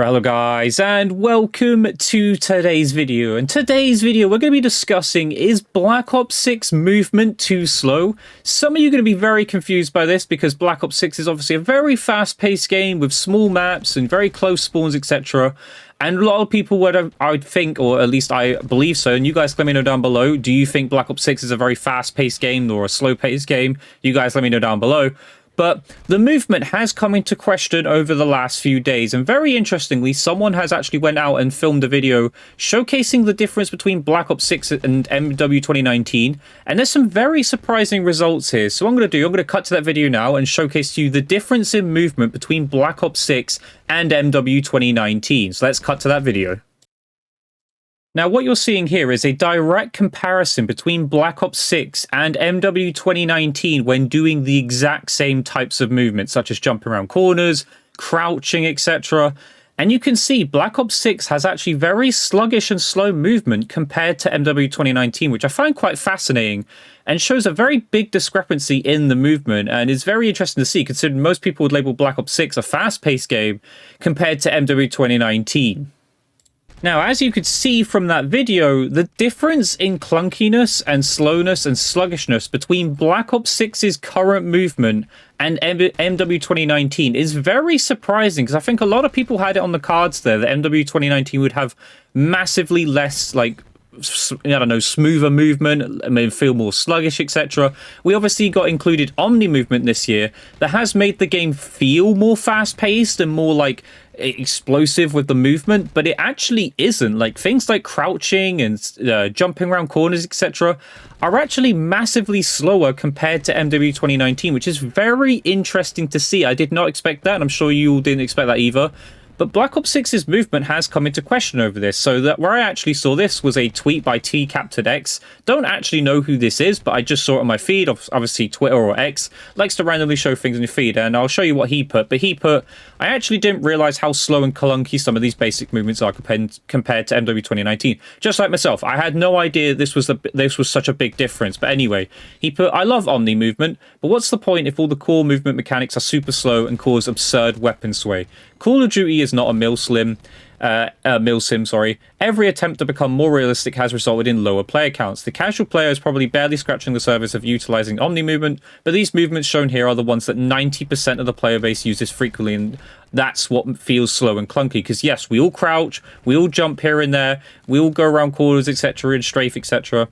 Hello guys, and welcome to today's video. In today's video, we're going to be discussing, is Black Ops 6 movement too slow? Some of you are going to be very confused by this because Black Ops 6 is obviously a very fast-paced game with small maps and very close spawns, etc. And a lot of people would, I would think, or at least I believe so, and you guys let me know down below, do you think Black Ops 6 is a very fast-paced game or a slow-paced game? You guys let me know down below. But the movement has come into question over the last few days, and very interestingly, someone has actually went out and filmed a video showcasing the difference between Black Ops 6 and MW 2019, and there's some very surprising results here. So what I'm going to cut to that video now and showcase to you the difference in movement between Black Ops 6 and MW 2019. So let's cut to that video. Now, what you're seeing here is a direct comparison between Black Ops 6 and MW 2019 when doing the exact same types of movements, such as jumping around corners, crouching, etc. And you can see Black Ops 6 has actually very sluggish and slow movement compared to MW 2019, which I find quite fascinating and shows a very big discrepancy in the movement. And it's very interesting to see, considering most people would label Black Ops 6 a fast-paced game compared to MW 2019. Now, as you could see from that video, the difference in clunkiness and slowness and sluggishness between Black Ops 6's current movement and MW 2019 is very surprising, because I think a lot of people had it on the cards there that MW 2019 would have massively less, like, I don't know, smoother movement, I mean, feel more sluggish, etc. We obviously got included Omni movement this year that has made the game feel more fast-paced and more, like, explosive with the movement, but it actually isn't. Like, things like crouching and jumping around corners, etc. are actually massively slower compared to MW 2019, which is very interesting to see. I did not expect that, and I'm sure you all didn't expect that either. But Black Ops 6's movement has come into question over this. So that where I actually saw this was a tweet by TCaptainX. Don't actually know who this is, but I just saw it on my feed. Obviously, Twitter or X likes to randomly show things in your feed, and I'll show you what he put. But he put, I actually didn't realize how slow and clunky some of these basic movements are compared to MW 2019. Just like myself, I had no idea this was such a big difference. But anyway, he put, I love Omni movement, but what's the point if all the core movement mechanics are super slow and cause absurd weapon sway? Call of Duty is not a milsim. Every attempt to become more realistic has resulted in lower player counts. The casual player is probably barely scratching the surface of utilizing Omni movement, but these movements shown here are the ones that 90% of the player base uses frequently, and that's what feels slow and clunky. Because yes, we all crouch, we all jump here and there, we all go around corners, etc., and strafe, etc.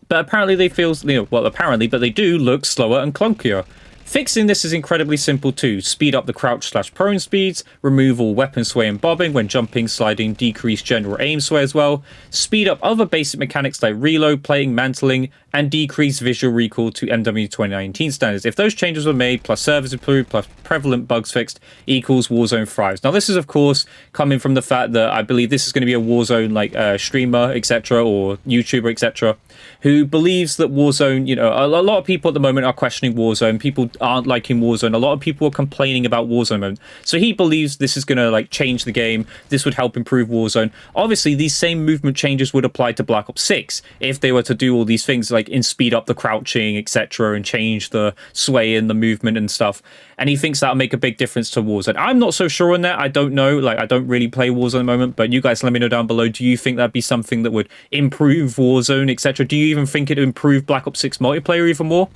But apparently they feel, but they do look slower and clunkier. Fixing this is incredibly simple too. Speed up the crouch/prone speeds, remove all weapon sway and bobbing when jumping, sliding, decrease general aim sway as well. Speed up other basic mechanics like reload, plating, mantling, and decrease visual recall to MW 2019 standards. If those changes were made, plus servers improved, plus prevalent bugs fixed, equals Warzone thrives. Now, this is, of course, coming from the fact that I believe this is going to be a Warzone streamer, etc., or YouTuber, etc., who believes that Warzone, a lot of people at the moment are questioning Warzone. People aren't liking Warzone. A lot of people are complaining about Warzone mode. So he believes this is going to change the game. This would help improve Warzone. Obviously, these same movement changes would apply to Black Ops 6 if they were to do all these things in speed up the crouching, etc., and change the sway and the movement and stuff. And he thinks that'll make a big difference to Warzone. I'm not so sure on that. I don't know. I don't really play Warzone at the moment, but you guys let me know down below. Do you think that'd be something that would improve Warzone, etc.? Do you even think it'd improve Black Ops 6 multiplayer even more?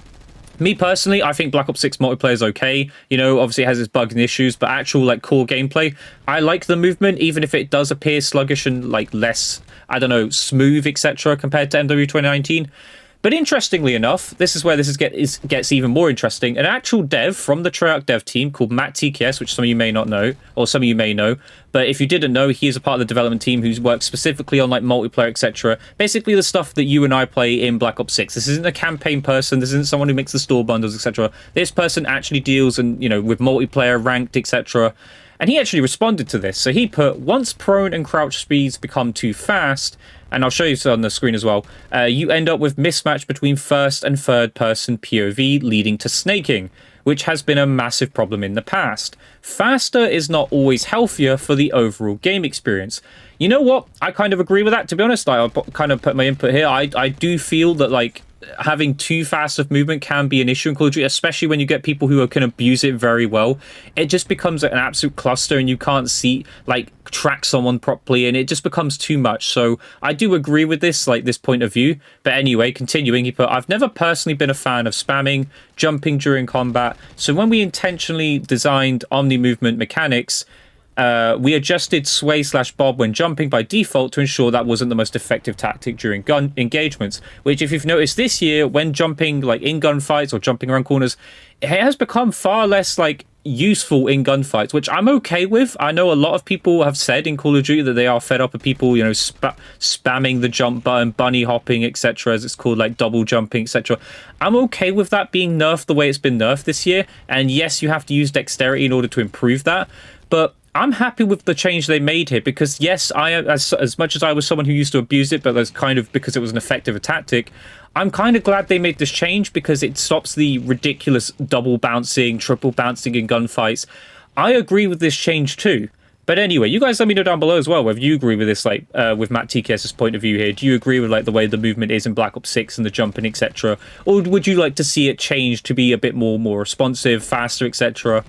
Me personally, I think Black Ops 6 multiplayer is okay. Obviously it has its bugs and issues, but actual core gameplay, I like the movement, even if it does appear sluggish and less, I don't know, smooth, etc., compared to MW 2019. But interestingly enough, this is where this gets even more interesting. An actual dev from the Treyarch dev team called Matt TKS, which some of you may not know, or some of you may know, but if you didn't know, he is a part of the development team who's worked specifically on multiplayer, etc. Basically the stuff that you and I play in Black Ops 6. This isn't a campaign person, this isn't someone who makes the store bundles, etc. This person actually deals with multiplayer, ranked, etc. And he actually responded to this. So he put, once prone and crouch speeds become too fast, and I'll show you on the screen as well, you end up with mismatch between first and third person POV, leading to snaking, which has been a massive problem in the past. Faster is not always healthier for the overall game experience. You know what? I kind of agree with that, to be honest. I'll kind of put my input here. I do feel that having too fast of movement can be an issue in Call of Duty, especially when you get people who can abuse it very well. It just becomes an absolute cluster, and you can't see, like, track someone properly, and it just becomes too much. So I do agree with this, like, this point of view. But anyway, continuing, he put, I've never personally been a fan of spamming jumping during combat, so when we intentionally designed omni movement mechanics, we adjusted sway/bob when jumping by default to ensure that wasn't the most effective tactic during gun engagements, which, if you've noticed this year, when jumping like in gunfights or jumping around corners, it has become far less like useful in gunfights, which I'm okay with. I know a lot of people have said in Call of Duty that they are fed up with people, you know, spamming the jump button, bunny hopping, etc., as it's called, like double jumping, etc. I'm okay with that being nerfed the way it's been nerfed this year, and yes, you have to use dexterity in order to improve that, but I'm happy with the change they made here, because yes, as much as I was someone who used to abuse it, but that's kind of because it was an effective tactic, I'm kind of glad they made this change, because it stops the ridiculous double bouncing, triple bouncing in gunfights. I agree with this change too. But anyway, you guys let me know down below as well whether you agree with this, like with Matt TKS's point of view here. Do you agree with like the way the movement is in Black Ops 6 and the jumping, etc.? Or would you like to see it change to be a bit more responsive, faster, etc.?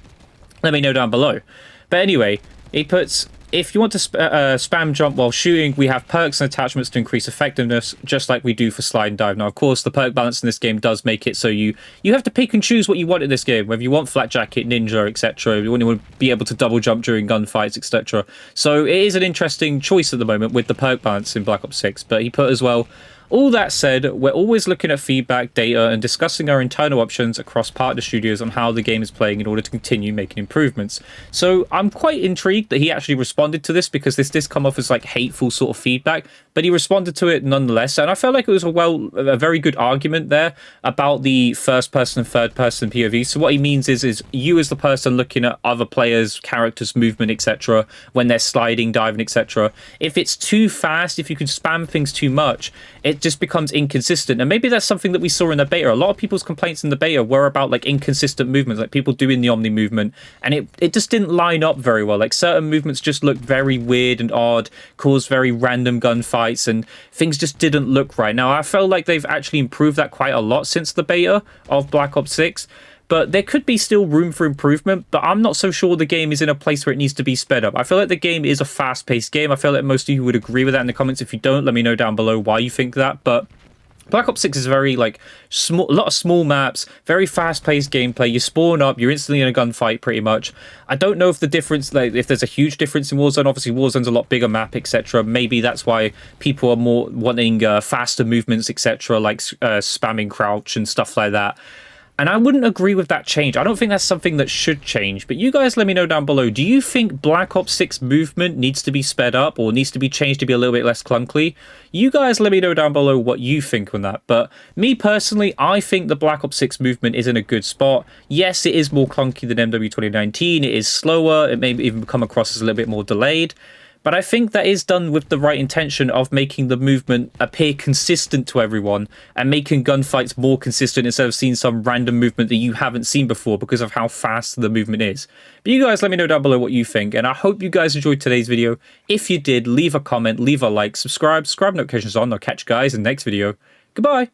Let me know down below. But anyway, he puts, if you want to spam jump while shooting, we have perks and attachments to increase effectiveness, just like we do for slide and dive. Now, of course, the perk balance in this game does make it so you have to pick and choose what you want in this game, whether you want flat jacket, ninja, etc. You want to be able to double jump during gunfights, etc. So it is an interesting choice at the moment with the perk balance in Black Ops 6. But he put as well, all that said, we're always looking at feedback, data, and discussing our internal options across partner studios on how the game is playing in order to continue making improvements. So I'm quite intrigued that he actually responded to this, because this did come off as like hateful sort of feedback, but he responded to it nonetheless. And I felt like it was a very good argument there about the first person and third person POV. So what he means is you as the person looking at other players, characters, movement, etc., when they're sliding, diving, etc. If it's too fast, if you can spam things too much, it just becomes inconsistent. And maybe that's something that we saw in the beta. A lot of people's complaints in the beta were about like inconsistent movements, like people doing the omni movement, and it just didn't line up very well. Like certain movements just looked very weird and odd, caused very random gunfights, and things just didn't look right. Now, I felt like they've actually improved that quite a lot since the beta of Black Ops 6. But there could be still room for improvement, but I'm not so sure the game is in a place where it needs to be sped up. I feel like the game is a fast-paced game. I feel like most of you would agree with that in the comments. If you don't, let me know down below why you think that. But Black Ops 6 is very, like, small, a lot of small maps, very fast-paced gameplay. You spawn up, you're instantly in a gunfight, pretty much. I don't know if the difference, like, if there's a huge difference in Warzone. Obviously, Warzone's a lot bigger map, etc. Maybe that's why people are more wanting faster movements, etc., like spamming crouch and stuff like that. And I wouldn't agree with that change. I don't think that's something that should change. But you guys let me know down below. Do you think Black Ops 6 movement needs to be sped up or needs to be changed to be a little bit less clunky? You guys let me know down below what you think on that. But me personally, I think the Black Ops 6 movement is in a good spot. Yes, it is more clunky than MW 2019. It is slower. It may even come across as a little bit more delayed. But I think that is done with the right intention of making the movement appear consistent to everyone and making gunfights more consistent instead of seeing some random movement that you haven't seen before because of how fast the movement is. But you guys let me know down below what you think, and I hope you guys enjoyed today's video. If you did, leave a comment, leave a like, subscribe notifications on. I'll catch you guys in the next video. Goodbye!